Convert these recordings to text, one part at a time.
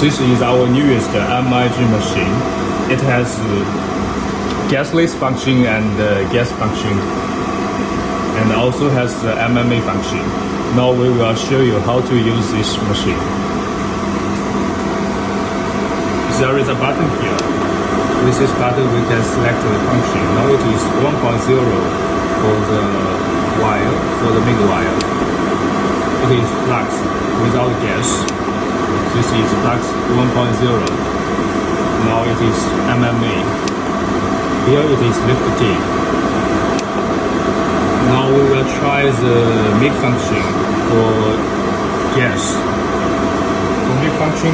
This is our newest MIG machine. It has gasless function and gas function, and also has the MMA function. Now we will show you how to use this machine. There is a button here. With this button we can select the function. Now it is 1.0 for the wire, for the MIG wire. It is flux without gas. This is flux 1.0. Now it is MMA. Here it is lift tip. Now we will try the MIG function for gas. For MIG function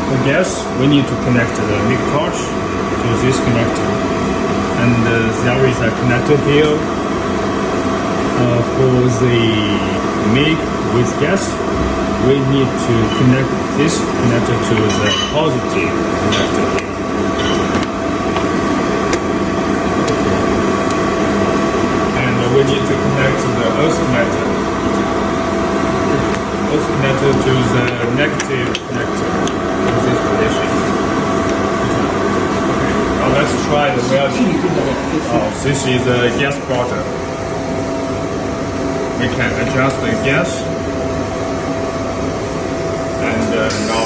for gas, we need to connect the MIG torch to this connector. And there is a connector here for the MIG with gas. We need to connect this connector to the positive connector here. And we need to connect the earth connector to the negative connector in this position. Okay, now let's try the welding. This is a gas plotter. We can adjust the gas. And now